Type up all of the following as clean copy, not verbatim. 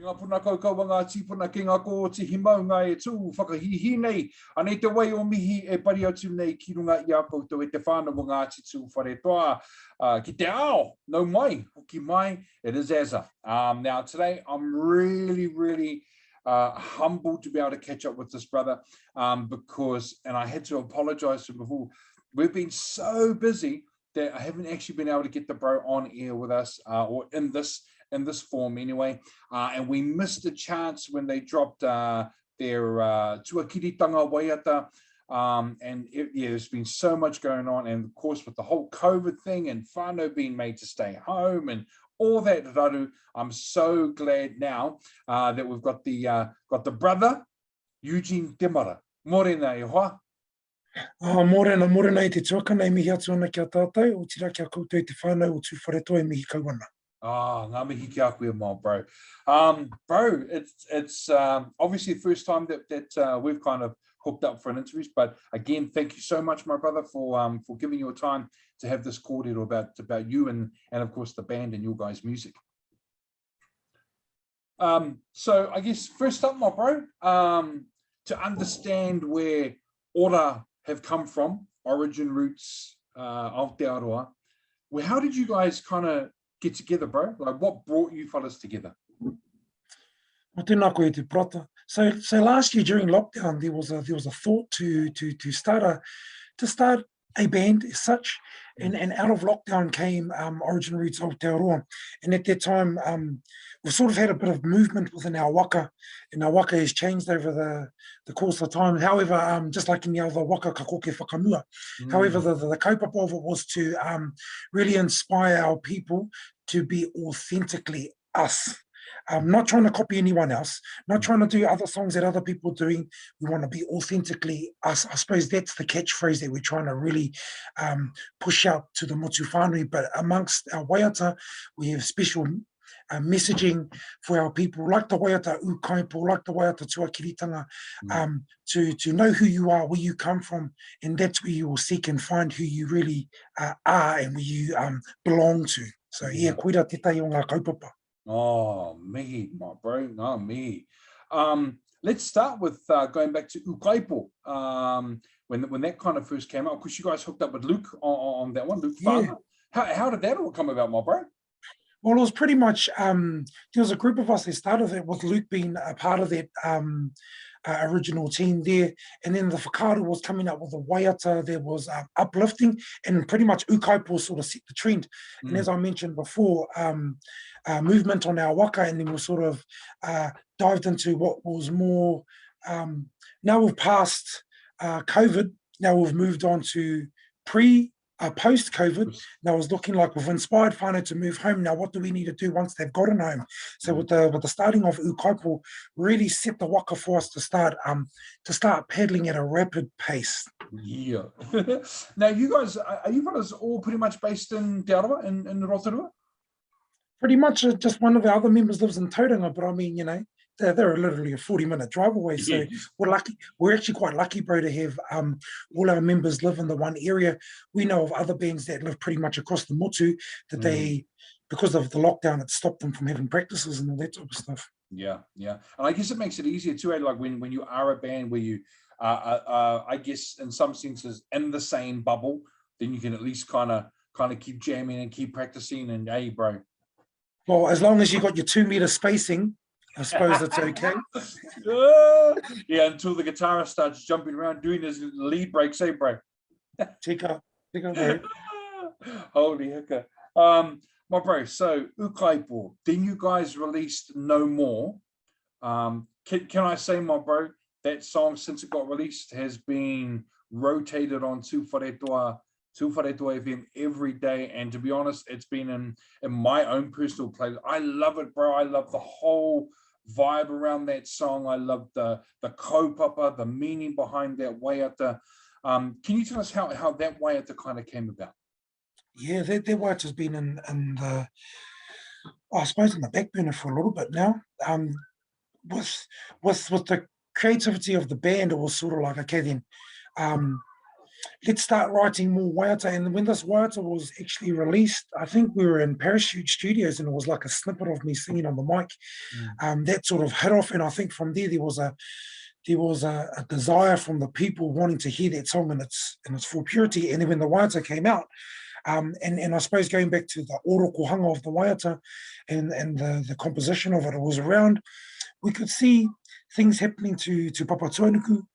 Ngā puna kaukau ngā tīpuna ki ngā ko te himau ngā e tū whakahihi nei. Anei te wai o mihi e pari atu nei ki runga i a koutou e te whānau ngā titu whare toa. Ki te ao, no mai, hoki mai, it is Azza. Now today I'm really humbled to be able to catch up with this brother because, and I had to apologize to him before, we've been so busy that I haven't actually been able to get the bro on air with us or in this form anyway, and we missed a chance when they dropped their tuakiritanga waiata, and there's been so much going on, and of course with the whole COVID thing and whānau being made to stay home and all that raru, I'm so glad now that we've got the brother Eugene Temara. Morena e hoa. Morena i te tuaka nei mihi atu ana kia tātou, o tira kia koutou i te whānau o tū wharetoa e mihi kauana. Ngā mihi ki a koe mō, bro. Bro, it's obviously the first time that we've kind of hooked up for an interview, but again, thank you so much, my brother, for giving your time to have this kōrero about you and of course the band and your guys' music. So I guess first up, my bro, to understand where ora have come from, origin roots, Aotearoa, well, how did you guys kind of get together, bro? Like, what brought you fellas together? O tēnā koe te prata. So last year during lockdown, there was a thought to start a band as such, and out of lockdown came Origin Roots Aotearoa. And at that time, we sort of had a bit of movement within our waka, and our waka has changed over the course of time. However, just like in the other waka, ka koke whakamua. However, the kaupapa of it was to really inspire our people to be authentically us. Not trying to copy anyone else, not trying to do other songs that other people are doing. We want to be authentically us. I suppose that's the catchphrase that we're trying to really push out to the motu whānui. But amongst our waiata, we have special messaging for our people, like the waiata ukaipo, like the waiata tuakiritanga, to know who you are, where you come from, and that's where you will seek and find who you really are and where you belong to. So koira te tai o ngā kaupapa. Oh, me, my bro, no, me. Let's start with going back to ukaipo. When that kind of first came out, because you guys hooked up with Luke on that one, Luke. Yeah. How did that all come about, my bro? Well, it was pretty much, there was a group of us that started it with Luke being a part of that original team there. And then the whakaaro was coming up with a waiata that was uplifting, and pretty much ukaipo sort of set the trend. And as I mentioned before, movement on our waka, and then we sort of dived into what was more, now we've passed COVID, now we've moved on to post-COVID. Now it's looking like we've inspired whānau to move home. Now what do we need to do once they've gotten home? So with the starting of ukaipo, really set the waka for us to start paddling at a rapid pace. Yeah. Now you guys, are you guys all pretty much based in Te Arawa, in Rotorua? Pretty much, just one of our other members lives in Tauranga, but I mean, you know, they're literally a 40-minute drive away. So we're lucky. We're actually quite lucky, bro, to have all our members live in the one area. We know of other bands that live pretty much across the motu that they, because of the lockdown, it stopped them from having practices and all that type of stuff. Yeah. And I guess it makes it easier too, like when you are a band where you I guess in some senses in the same bubble, then you can at least kind of keep jamming and keep practicing. And hey, bro. Well, as long as you got your 2-meter spacing, I suppose it's okay. Yeah, until the guitarist starts jumping around doing his lead breaks, hey, bro. Tika, bro. Holy hicka. My bro, so ukaipo, then you guys released No More. Can I say, my bro, that song, since it got released, has been rotated on Tū Wharetoa FM every day, and to be honest, it's been in my own personal playlist. I love it, bro. I love the whole vibe around that song. I love the kaupapa, the meaning behind that waiata. Can you tell us how that waiata kind of came about? Yeah, that waiata's been in the, I suppose, in the back burner for a little bit now. With the creativity of the band, it was sort of like, okay, then let's start writing more waiata. And when this waiata was actually released, I think we were in Parachute Studios, and it was like a snippet of me singing on the mic. That sort of hit off, and I think from there was a desire from the people wanting to hear that song in its full purity. And then when the waiata came out, and I suppose going back to the orokohanga of the waiata and the composition of it, it was around, we could see things happening to Papatuanuku,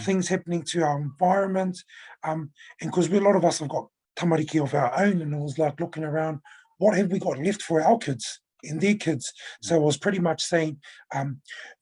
things happening to our environment, and because a lot of us have got tamariki of our own, and it was like looking around, what have we got left for our kids and their kids? So it was pretty much saying,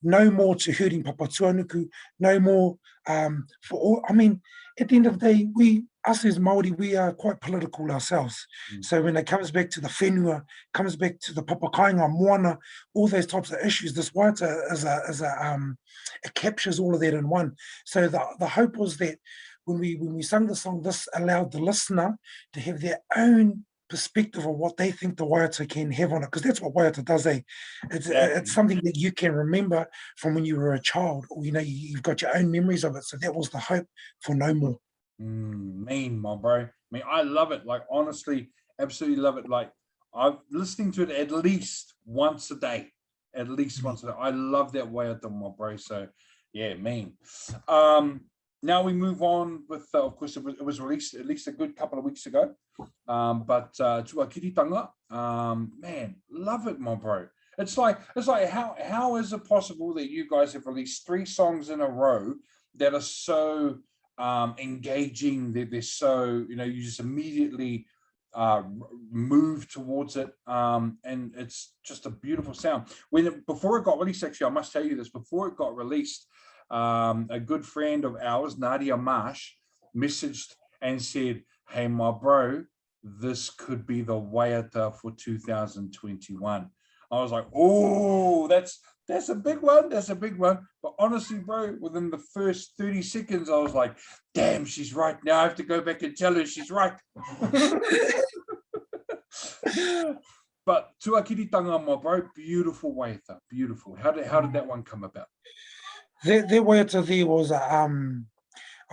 no more to hurting Papatuanuku, no more for all. I mean, at the end of the day, us as Māori, we are quite political ourselves. So when it comes back to the whenua, comes back to the papakainga, moana, all those types of issues, this waiata it captures all of that in one. So the hope was that when we sung the song, this allowed the listener to have their own perspective of what they think the waiata can have on it, because that's what waiata does. It's something that you can remember from when you were a child, or you've got your own memories of it. So that was the hope for No More. Mean, my bro. I mean, I love it. Like, honestly, absolutely love it. Like, I'm listening to it at least once a day. At least once a day. I love that waiata, my bro. So yeah, mean. Now we move on with, of course, it was released at least a good couple of weeks ago. But Tuakiritanga, man, love it, my bro. It's like how is it possible that you guys have released 3 songs in a row that are so engaging, they're so, you just immediately move towards it, and it's just a beautiful sound. Before it got released, actually, I must tell you this, before it got released, a good friend of ours, Nadia Marsh, messaged and said, hey, my bro, this could be the waiata for 2021. I was like, oh, that's a big one. That's a big one. But honestly, bro, within the first 30 seconds, I was like, damn, she's right. Now I have to go back and tell her she's right. But Tuakiritanga, my bro, beautiful waiata, beautiful. How did that one come about? That waiata there was, I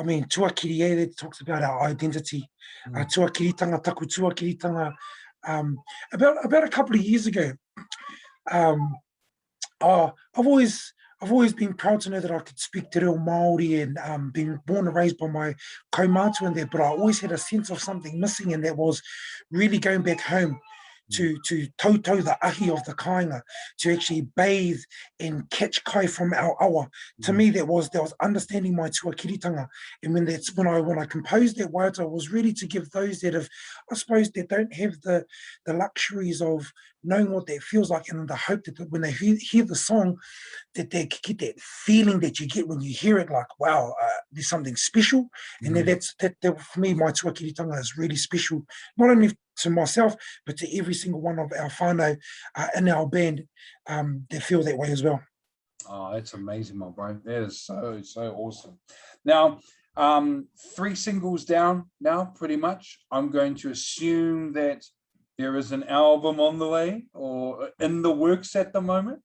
mean, tuakiri, that talks about our identity. Tuakiritanga, taku tuakiritanga. About a couple of years ago, I've always been proud to know that I could speak te reo Māori, and been born and raised by my kaumātua in there, but I always had a sense of something missing, and that was really going back home to tautau the ahi of the kāinga, to actually bathe and catch kai from our awa. To me, that was understanding my tuakiritanga. And when I composed that waiata, was really to give those that have, I suppose, that don't have the luxuries of knowing what that feels like, and the hope that when they hear the song, that they get that feeling that you get when you hear it, like, wow, there's something special. And that for me, my tuakiritanga is really special, not only to myself, but to every single one of our whānau in our band that feel that way as well. Oh, that's amazing, my bro. That is so awesome. Now, 3 singles down now, pretty much. I'm going to assume that there is an album on the way or in the works at the moment.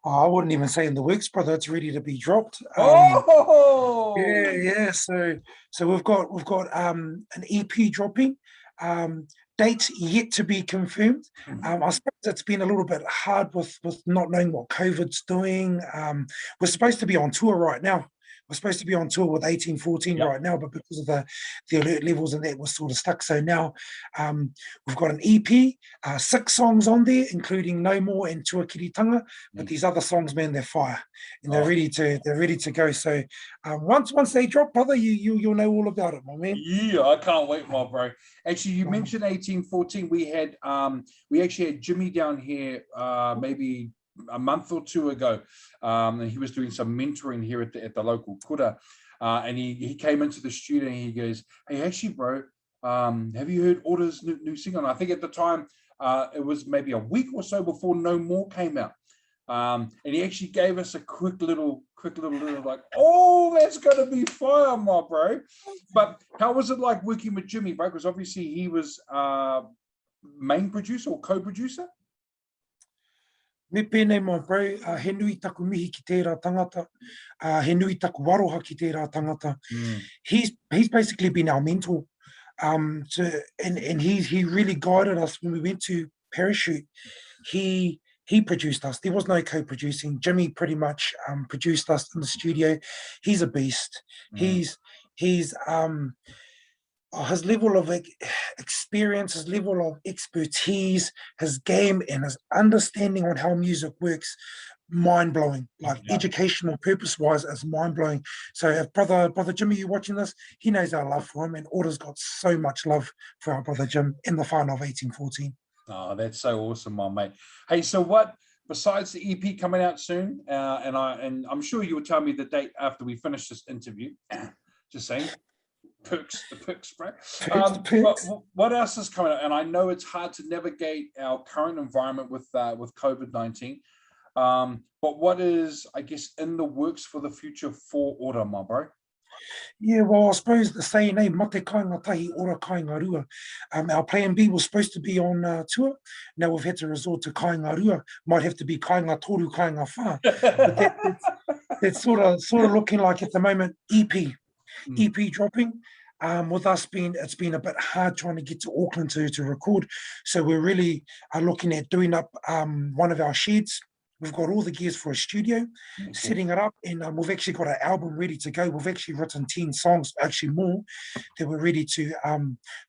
I wouldn't even say in the works, brother. It's ready to be dropped. Yeah. So we've got an EP dropping. Dates yet to be confirmed. I suppose it's been a little bit hard with not knowing what COVID's doing. We're supposed to be on tour right now. We're supposed to be on tour with 1814 right now, but because of the alert levels and that, was sort of stuck. So now we've got an EP, 6 songs on there, including No More and Tuakiritanga. But these other songs, man, they're fire, and they're ready to go. So once they drop, brother, you'll know all about it, my man. Yeah, I can't wait, my bro. Actually, you mentioned 1814. We actually had Jimmy down here maybe a month or 2 ago, and he was doing some mentoring here at the local kura, and he came into the studio and he goes, hey, actually, bro, have you heard Ora's new single? And I think at the time it was maybe a week or so before No More came out, and he actually gave us a quick little like, oh, that's gonna be fire, my bro. But how was it like working with Jimmy, bro? Because obviously he was main producer or co-producer. Me pēnei mō bro, he nui taku mihi ki tērā tangata, he nui taku waroha ki tērā tangata. He's basically been our mentor, and he really guided us when we went to Parachute. He produced us. There was no co-producing. Jimmy pretty much produced us in the studio. He's a beast. He's his level of experience, his level of expertise, his game and his understanding on how music works, mind-blowing. Like educational purpose-wise, is mind-blowing. So if brother Jimmy, you're watching this, he knows our love for him, and Order's got so much love for our brother Jim in the whānau of 1814. Oh, that's so awesome, my mate. Hey, so what, besides the EP coming out soon, and I'm sure you'll tell me the date after we finish this interview, just saying, the perks, bro. What else is coming out? And I know it's hard to navigate our current environment with COVID-19, but what is, I guess, in the works for the future for Order, my bro? Yeah, well, I suppose the saying, mate kainga tahi, ora kainga rua. Our plan B was supposed to be on tour. Now we've had to resort to kainga rua. Might have to be kainga toru, kainga wha. But that's sort of looking like at the moment EP dropping. With us it's been a bit hard trying to get to Auckland to record. So we really are looking at doing up one of our sheds. We've got all the gears for a studio, setting it up, and we've actually got an album ready to go. We've actually written 10 songs, actually more, that we're ready to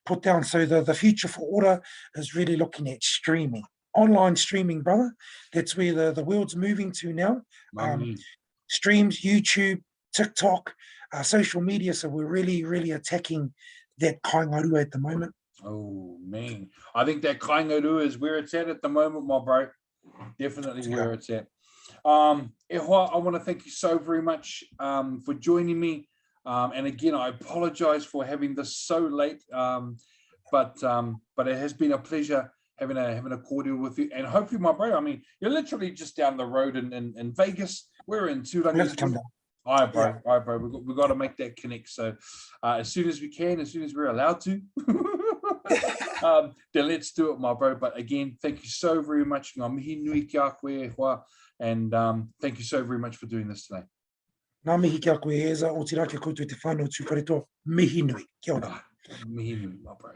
put down. So the future for Order is really looking at streaming, online streaming, brother. That's where the world's moving to now. Streams, YouTube, TikTok, social media. So we're really, really attacking that kainga rua at the moment. Oh, man. I think that kainga rua is where it's at the moment, my bro. Definitely where it's at. Ehoa, I want to thank you so very much for joining me. And again, I apologize for having this so late, but it has been a pleasure having a cordial with you. And hopefully, my bro, I mean, you're literally just down the road in Vegas. We're in Turangi. All right, bro. All right, bro. We've got to make that connect. So as soon as we can, as soon as we're allowed to, then let's do it, my bro. But again, thank you so very much. And thank you so very much for doing this today. Ngā mihi kia koe eza, o te rake koutou te whānau tūkaretoa. Mihi nui. Kia ora. Mihi nui, my bro.